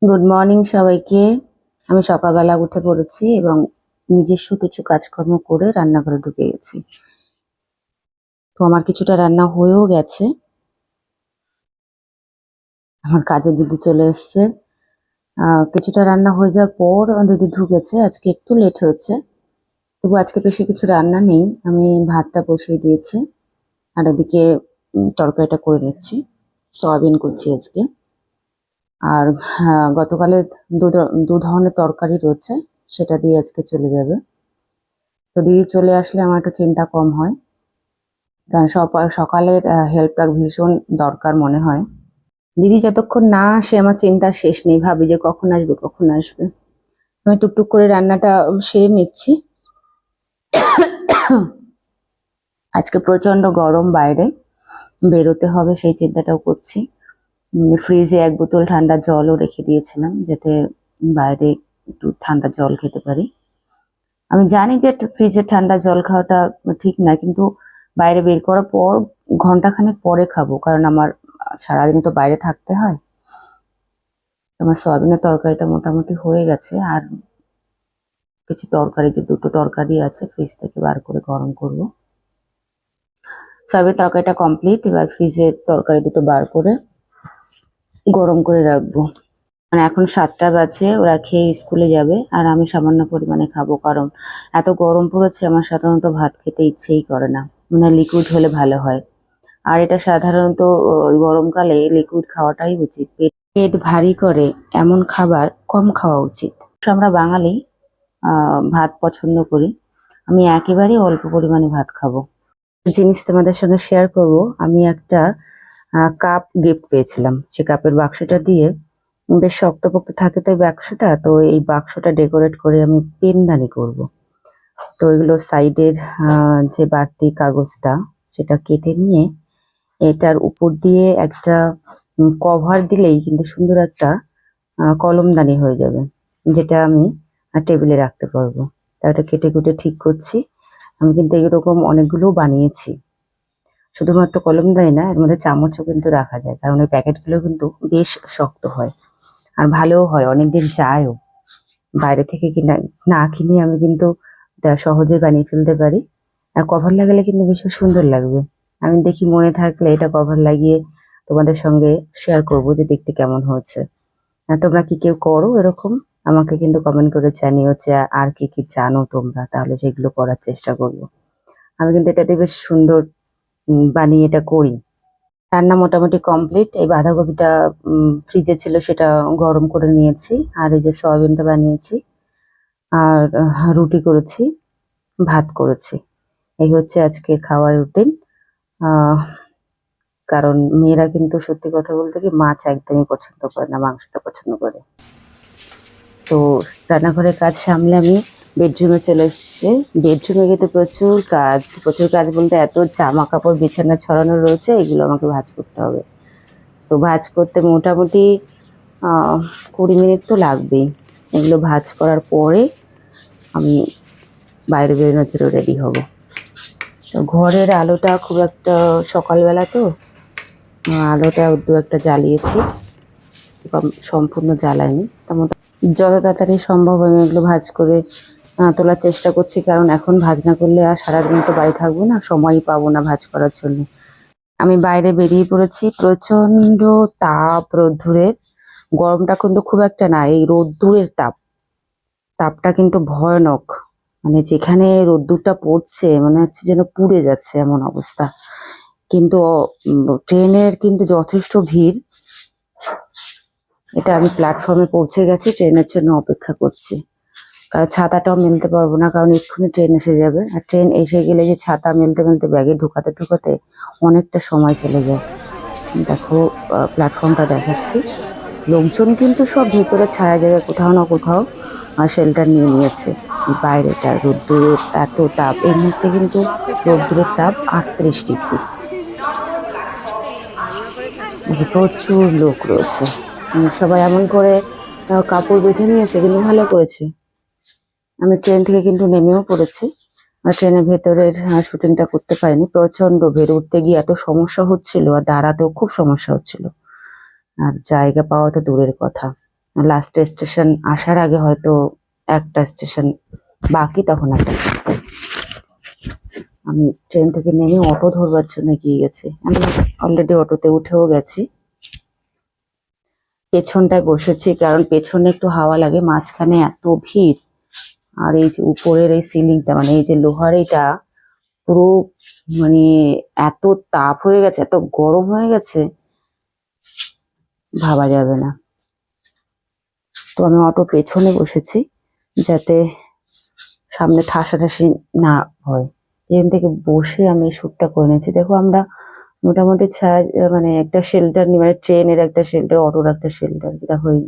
Good morning সবাইকে। আমি সকালবেলা উঠে পড়েছি এবং নিজস্ব কিছু কাজকর্ম করে রান্নাঘরে ঢুকে গেছি। তো আমার কিছুটা রান্না হয়েও গেছে। আমার কাজের দিদি চলে এসছে। কিছুটা রান্না হয়ে যাওয়ার পর দিদি ঢুকেছে। আজকে একটু লেট হয়েছে, তবু আজকে বেশি কিছু রান্না নেই। আমি ভাতটা বসিয়ে দিয়েছি আর এদিকে তরকারিটা করে নিচ্ছি। সয়াবিন করছি আজকে। আর গতকালের দু ধরনের তরকারি রয়েছে, সেটা দিয়ে আজকে চলে যাবে। তো দিদি চলে আসলে আমার একটু চিন্তা কম হয়, কারণ সকালের হেল্পটা ভীষণ দরকার মনে হয়। দিদি যতক্ষণ না আসে আমার চিন্তার শেষ নেই, ভাবি যে কখন আসবে কখন আসবে। আমি টুকটুক করে রান্নাটা সেরে নিচ্ছি। আজকে প্রচন্ড গরম, বাইরে বেরোতে হবে সেই চিন্তাটাও করছি। ফ্রিজে এক বোতল ঠান্ডা জলও রেখে দিয়েছিলাম, যাতে বাইরে একটু ঠান্ডা জল খেতে পারি। আমি জানি যে ফ্রিজের ঠান্ডা জল খাওয়াটা ঠিক না, কিন্তু বাইরে বের করার পর ঘন্টাখানেক পরে খাবো, কারণ আমার সারাদিন তো বাইরে থাকতে হয়। আমার সয়াবিনের তরকারিটা মোটামুটি হয়ে গেছে, আর কিছু তরকারি, যে দুটো তরকারি আছে ফ্রিজ থেকে বার করে গরম করব। সয়াবিনের তরকারিটা কমপ্লিট, এবার ফ্রিজের তরকারি দুটো বার করে গরম করে রাখবো। মানে এখন 7টা বাজে, ওরা খেয়ে স্কুলে যাবে আর আমি সামান্য পরিমাণে খাবো, কারণ এত গরম পড়েছে আমার সাধারণত ভাত খেতে ইচ্ছেই করে না, মানে লিকুইড হলে ভালো হয়। আর এটা সাধারণত গরমকালে লিকুইড খাওয়াটাই উচিত। পেট ভারী করে এমন খাবার কম খাওয়া উচিত। আমরা বাঙালি ভাত পছন্দ করি। আমি একেবারেই অল্প পরিমাণে ভাত খাবো। জিনিস তোমাদের সঙ্গে শেয়ার করব। আমি একটা কাপ গিফট পেয়েছিলাম। সে কাপের বাক্সটা দিয়ে বেশ শক্তপোক্ত থাকে তো এই বাক্সটা, তো এই বাক্সটা ডেকোরেট করে আমি পেনদানি করব। তো এগুলো সাইডের যে বাড়তি কাগজটা সেটা কেটে নিয়ে এটার উপর দিয়ে একটা কভার দিলেই কিন্তু সুন্দর একটা কলমদানি হয়ে যাবে, যেটা আমি টেবিলে রাখতে পারবো। তা এটা কেটে কুটে ঠিক করছি। আমি কিন্তু এরকম অনেকগুলো বানিয়েছি। শুধুমাত্র কলমদানি না, এর মধ্যে চামচও কিন্তু রাখা যায়, কারণ এই প্যাকেটগুলো কিন্তু বেশ শক্ত হয় আর ভালোও হয়, অনেকদিন যায়ও। বাইরে থেকে কিনা না কিনে আমি কিন্তু সহজে বানিয়ে ফেলতে পারি। আর কভার লাগালে কিন্তু বেশ সুন্দর লাগবে। আমি দেখি মনে থাকলে এটা কভার লাগিয়ে তোমাদের সঙ্গে শেয়ার করব যে দেখতে কেমন হয়েছে। তোমরা কি কেউ করো এরকম? আমাকে কিন্তু কমেন্ট করে জানিও যে আর কি কি জানো তোমরা, তাহলে সেগুলো করার চেষ্টা করব। আমি কিন্তু এটাতে বেশ সুন্দর বানিয়ে এটা করি। রান্না মোটামুটি কমপ্লিট। এই বাঁধাকপিটা ফ্রিজে ছিল, সেটা গরম করে নিয়েছি। আর এই যে সয়াবিনটা বানিয়েছি, আর রুটি করেছি, ভাত করেছি। এই হচ্ছে আজকে খাওয়ার রুটিন। কারণ মেয়েরা কিন্তু সত্যি কথা বলতে কি মাছ একদমই পছন্দ করে না, মাংসটা পছন্দ করে। তো রান্নাঘরের কাজ সামলে আমি বেডরুমে চলে এসেছি। বেডরুমে কিন্তু প্রচুর কাজ, প্রচুর কাজ বলতে এত জামা কাপড় বিছানা ছড়ানো রয়েছে, এগুলো আমাকে ভাঁজ করতে হবে। তো ভাঁজ করতে মোটামুটি 20 মিনিট তো লাগবেই। এগুলো ভাঁজ করার পরে আমি বাইরে বেরোনোর জন্য রেডি হব। তো ঘরের আলোটা খুব একটা, সকালবেলা তো আলোটা দু একটা জ্বালিয়েছি, সম্পূর্ণ জ্বালায়নি। যত তাড়াতাড়ি সম্ভব আমি এগুলো ভাঁজ করে তোলার চেষ্টা করছি, কারণ এখন ভাঁজ না করলে আর সারাদিন তো বাড়ি থাকবো না, সময়ই পাবো না ভাঁজ করার জন্য। আমি বাইরে বেরিয়ে পড়েছি। প্রচন্ড তাপ রোদ্দুরের। গরমটা কিন্তু খুব একটা না, এই রোদ্দুরের তাপটা কিন্তু ভয়ানক। মানে যেখানে রোদ্দুরটা পড়ছে মনে হচ্ছে যেন পুড়ে যাচ্ছে, এমন অবস্থা। কিন্তু ট্রেনের কিন্তু যথেষ্ট ভিড়। এটা আমি প্ল্যাটফর্মে পৌঁছে গেছি, ট্রেনের জন্য অপেক্ষা করছি। কারণ ছাতাটাও মেলতে পারবো না, কারণ এক্ষুনি ট্রেন এসে যাবে। আর ট্রেন এসে গেলে যে ছাতা মেলতে মেলতে ব্যাগে ঢোকাতে ঢোকাতে অনেকটা সময় চলে যায়। দেখো প্ল্যাটফর্মটা দেখাচ্ছি। লোকজন কিন্তু সব ভেতরে ছায়া জায়গায় কোথাও না কোথাও শেল্টার নিয়ে নিয়েছে। এই বাইরেটা রোদ্দুরের এত তাপ, এই মুহূর্তে কিন্তু রোদ্দুরের তাপ 38 ডিগ্রি। প্রচুর লোক রয়েছে। সবাই এমন করে কাপড় বেঁধে নিয়েছে, কিন্তু ভালো করেছে। আমি ট্রেন থেকে কিন্তু নেমেও পড়েছি, আর ট্রেনের ভেতরের শুটিংটা করতে পারিনি। প্রচন্ড ভিড়, উঠতে গিয়ে এত সমস্যা হচ্ছিল, আর দাঁড়াতেও খুব সমস্যা হচ্ছিল, আর জায়গা পাওয়া তো দূরের কথা। লাস্ট স্টেশন আসার আগে হয়তো একটা স্টেশন বাকি, তখন একটা stop। আমি ট্রেন থেকে নেমে অটো ধরবার জন্য এগিয়ে গেছি। আমি অলরেডি অটোতে উঠেও গেছি, পেছনটায় বসেছি কারণ পেছনে একটু হাওয়া লাগে, মাঝখানে এত ভিড়। আর এই যে উপরের এই সিলিংটা, মানে এই যে লোহার এটা পুরো মানে এত তাপ হয়ে গেছে, এত গরম হয়ে গেছে, ভাবা যাবে না। তো আমি অটো পেছনে বসেছি যাতে সামনে ঠাসাঠাসি না হয়। এখান থেকে বসে আমি এই শ্যুটটা করে নিয়েছি। দেখো আমরা মোটামুটি মানে একটা শেল্টার নিই, মানে ট্রেনের একটা শেল্টার, অটোর একটা শেল্টার। দেখো এই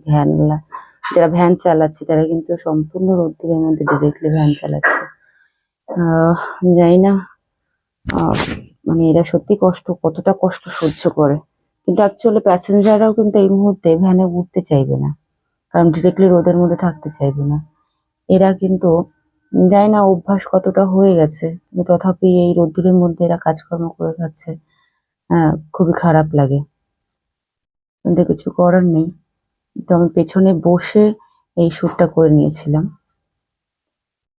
যারা ভ্যান চালাচ্ছে তারা কিন্তু সম্পূর্ণ রোদ্দুরের মধ্যে ডিরেক্টলি ভ্যান চালাচ্ছে। আহ জানি না মানে এরা সত্যি কতটা কষ্ট সহ্য করে। কিন্তু অ্যাকচুয়ালি প্যাসেঞ্জাররাও কিন্তু এই মুহূর্তে ভ্যানে উঠতে চাইবে না, কারণ ডিরেক্টলি রোদের মধ্যে থাকতে চাইবে না। এরা কিন্তু জানি না অভ্যাস কতটা হয়ে গেছে, কিন্তু তথাপি এই রোদ্দুরের মধ্যে এরা কাজকর্ম করে খাচ্ছে। খুবই খারাপ লাগে, কিন্তু কিছু করার নেই। তো আমি পেছনে বসে এই শ্যুটটা করে নিয়েছিলাম।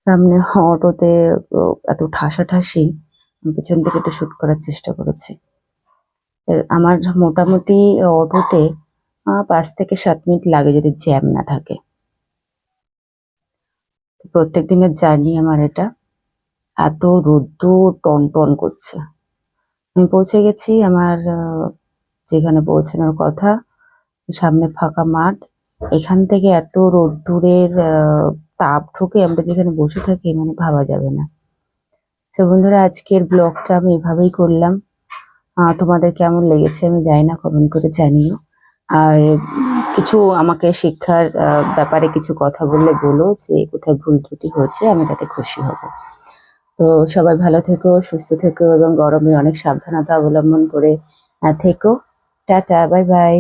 সামনে অটোতে এত ঠাসাঠাসি, আমি পেছন থেকে একটু শ্যুট করার চেষ্টা করেছি। আমার মোটামুটি অটোতে 5 থেকে 7 মিনিট লাগে যদি জ্যাম না থাকে। প্রত্যেক দিনের জার্নি আমার এটা। এত রোদ্দুর টনটন করছে। আমি পৌঁছে গেছি আমার যেখানে পৌঁছানোর কথা, সামনে ফাঁকা মাঠ। এখান থেকে এত রোদ্দুরের তাপ ঢোকে, আমরা যেখানে বসে থাকি মানে ভাবা যাবে না। তো বন্ধুরা, আজকের ব্লগটা আমি এভাবেই করলাম। তোমাদের কেমন লেগেছে আমি জানি না, কমেন্ট করে জানিও। আর কিছু আমাকে শিক্ষার ব্যাপারে কিছু কথা বললে বলো, যে কোথায় ভুল ত্রুটি হয়েছে, আমি তাতে খুশি হব। তো সবাই ভালো থেকো, সুস্থ থেকো এবং গরমে অনেক সাবধানতা অবলম্বন করে থেকো। Tata, bye bye.